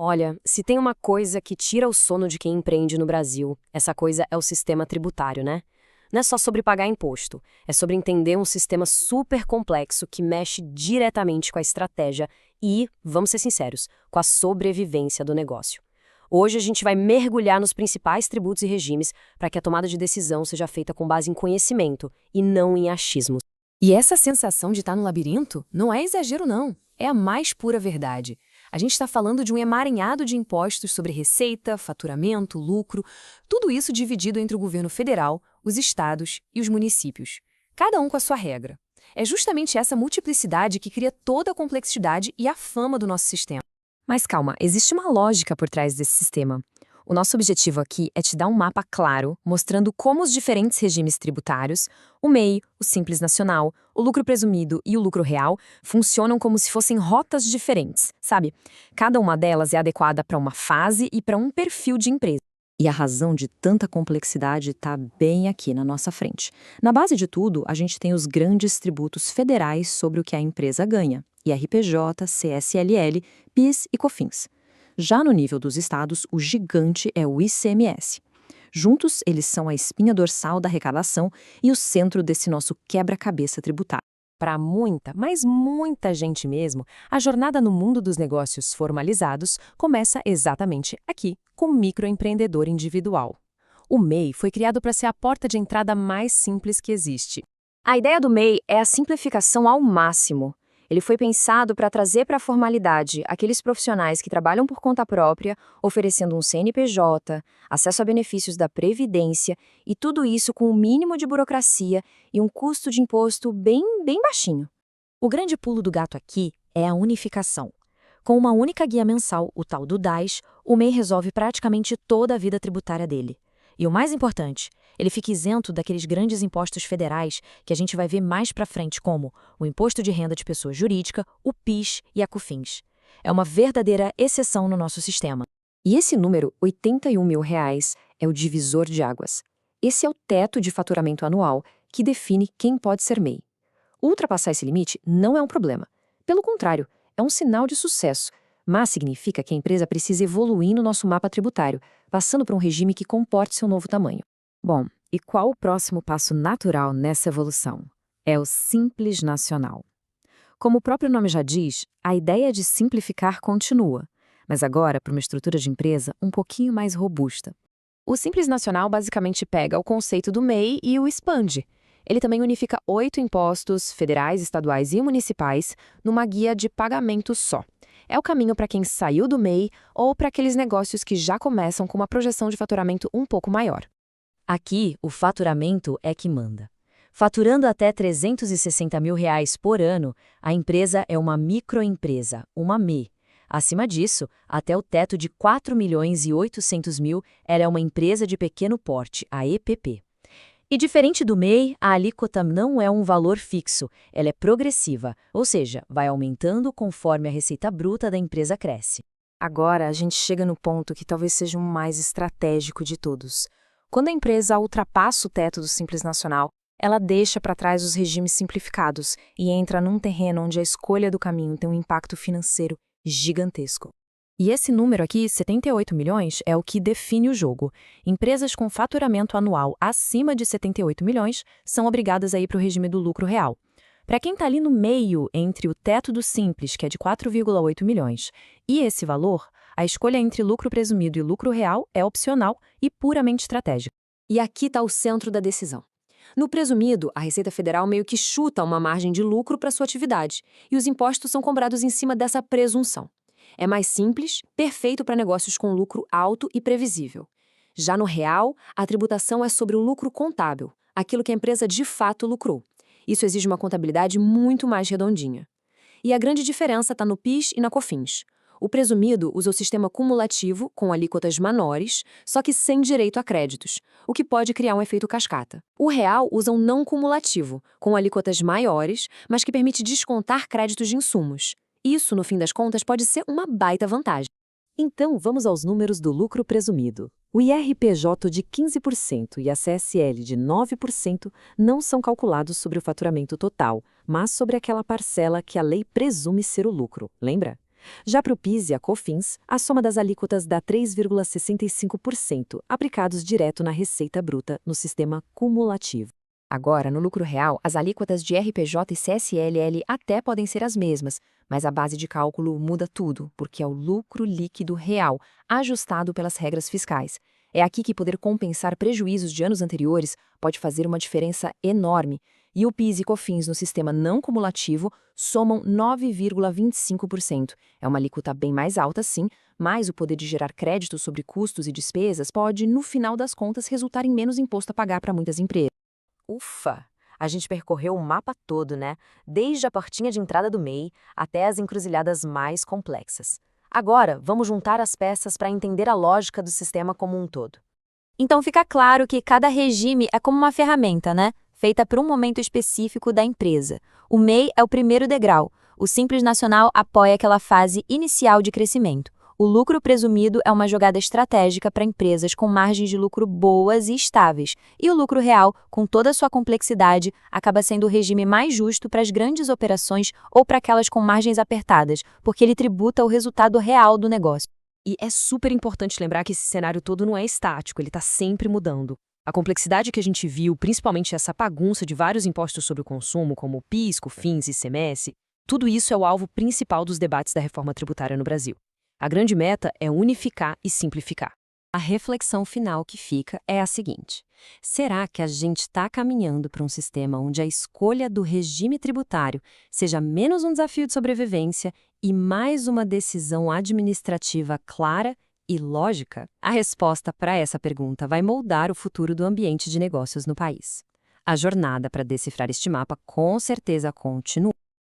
Olha, se tem uma coisa que tira o sono de quem empreende no Brasil, essa coisa é o sistema tributário, né? Não é só sobre pagar imposto, é sobre entender um sistema super complexo que mexe diretamente com a estratégia e, vamos ser sinceros, com a sobrevivência do negócio. Hoje a gente vai mergulhar nos principais tributos e regimes para que a tomada de decisão seja feita com base em conhecimento e não em achismos. E essa sensação de estar no labirinto não é exagero, não. É a mais pura verdade. A gente está falando de um emaranhado de impostos sobre receita, faturamento, lucro, tudo isso dividido entre o governo federal, os estados e os municípios, cada um com a sua regra. É justamente essa multiplicidade que cria toda a complexidade e a fama do nosso sistema. Mas calma, existe uma lógica por trás desse sistema. O nosso objetivo aqui é te dar um mapa claro, mostrando como os diferentes regimes tributários, o MEI, o Simples Nacional, o lucro presumido e o lucro real, funcionam como se fossem rotas diferentes, sabe? Cada uma delas é adequada para uma fase e para um perfil de empresa. E a razão de tanta complexidade está bem aqui na nossa frente. Na base de tudo, a gente tem os grandes tributos federais sobre o que a empresa ganha: IRPJ, CSLL, PIS e COFINS. Já no nível dos estados, o gigante é o ICMS. Juntos, eles são a espinha dorsal da arrecadação e o centro desse nosso quebra-cabeça tributário. Para muita, mas muita gente mesmo, a jornada no mundo dos negócios formalizados começa exatamente aqui, com o microempreendedor individual. O MEI foi criado para ser a porta de entrada mais simples que existe. A ideia do MEI é a simplificação ao máximo. Ele foi pensado para trazer para a formalidade aqueles profissionais que trabalham por conta própria, oferecendo um CNPJ, acesso a benefícios da Previdência e tudo isso com o mínimo de burocracia e um custo de imposto bem baixinho. O grande pulo do gato aqui é a unificação. Com uma única guia mensal, o tal do DAS, o MEI resolve praticamente toda a vida tributária dele. E o mais importante, ele fica isento daqueles grandes impostos federais que a gente vai ver mais pra frente, como o Imposto de Renda de Pessoa Jurídica, o PIS e a COFINS. É uma verdadeira exceção no nosso sistema. E esse número, R$81 mil, é o divisor de águas. Esse é o teto de faturamento anual que define quem pode ser MEI. Ultrapassar esse limite não é um problema. Pelo contrário, é um sinal de sucesso, mas significa que a empresa precisa evoluir no nosso mapa tributário, passando para um regime que comporte seu novo tamanho. Bom, e qual o próximo passo natural nessa evolução? É o Simples Nacional. Como o próprio nome já diz, a ideia de simplificar continua, mas agora para uma estrutura de empresa um pouquinho mais robusta. O Simples Nacional basicamente pega o conceito do MEI e o expande. Ele também unifica 8 impostos federais, estaduais e municipais numa guia de pagamento só. É o caminho para quem saiu do MEI ou para aqueles negócios que já começam com uma projeção de faturamento um pouco maior. Aqui, o faturamento é que manda. Faturando até R$360 mil por ano, a empresa é uma microempresa, uma MEI. Acima disso, até o teto de R$4.800.000, ela é uma empresa de pequeno porte, a EPP. E diferente do MEI, a alíquota não é um valor fixo, ela é progressiva, ou seja, vai aumentando conforme a receita bruta da empresa cresce. Agora a gente chega no ponto que talvez seja o mais estratégico de todos. Quando a empresa ultrapassa o teto do Simples Nacional, ela deixa para trás os regimes simplificados e entra num terreno onde a escolha do caminho tem um impacto financeiro gigantesco. E esse número aqui, 78 milhões, é o que define o jogo. Empresas com faturamento anual acima de 78 milhões são obrigadas a ir para o regime do lucro real. Para quem está ali no meio entre o teto do Simples, que é de 4,8 milhões, e esse valor, a escolha entre lucro presumido e lucro real é opcional e puramente estratégica. E aqui está o centro da decisão. No presumido, a Receita Federal meio que chuta uma margem de lucro para sua atividade, e os impostos são cobrados em cima dessa presunção. É mais simples, perfeito para negócios com lucro alto e previsível. Já no real, a tributação é sobre o lucro contábil, aquilo que a empresa de fato lucrou. Isso exige uma contabilidade muito mais redondinha. E a grande diferença está no PIS e na COFINS. O presumido usa o sistema cumulativo, com alíquotas menores, só que sem direito a créditos, o que pode criar um efeito cascata. O real usa um não cumulativo, com alíquotas maiores, mas que permite descontar créditos de insumos. Isso, no fim das contas, pode ser uma baita vantagem. Então, vamos aos números do lucro presumido. O IRPJ de 15% e a CSL de 9% não são calculados sobre o faturamento total, mas sobre aquela parcela que a lei presume ser o lucro, lembra? Já para o PIS e a COFINS, a soma das alíquotas dá 3,65%, aplicados direto na receita bruta no sistema cumulativo. Agora, no lucro real, as alíquotas de RPJ e CSLL até podem ser as mesmas, mas a base de cálculo muda tudo, porque é o lucro líquido real, ajustado pelas regras fiscais. É aqui que poder compensar prejuízos de anos anteriores pode fazer uma diferença enorme. E o PIS e COFINS no sistema não cumulativo somam 9,25%. É uma alíquota bem mais alta, sim, mas o poder de gerar créditos sobre custos e despesas pode, no final das contas, resultar em menos imposto a pagar para muitas empresas. Ufa! A gente percorreu o mapa todo, né? Desde a portinha de entrada do MEI até as encruzilhadas mais complexas. Agora, vamos juntar as peças para entender a lógica do sistema como um todo. Então fica claro que cada regime é como uma ferramenta, né? Feita para um momento específico da empresa. O MEI é o primeiro degrau. O Simples Nacional apoia aquela fase inicial de crescimento. O lucro presumido é uma jogada estratégica para empresas com margens de lucro boas e estáveis. E o lucro real, com toda a sua complexidade, acaba sendo o regime mais justo para as grandes operações ou para aquelas com margens apertadas, porque ele tributa o resultado real do negócio. E é super importante lembrar que esse cenário todo não é estático, ele está sempre mudando. A complexidade que a gente viu, principalmente essa bagunça de vários impostos sobre o consumo, como o PIS, COFINS e ICMS, tudo isso é o alvo principal dos debates da reforma tributária no Brasil. A grande meta é unificar e simplificar. A reflexão final que fica é a seguinte: será que a gente está caminhando para um sistema onde a escolha do regime tributário seja menos um desafio de sobrevivência e mais uma decisão administrativa clara e lógica? A resposta para essa pergunta vai moldar o futuro do ambiente de negócios no país. A jornada para decifrar este mapa com certeza continua.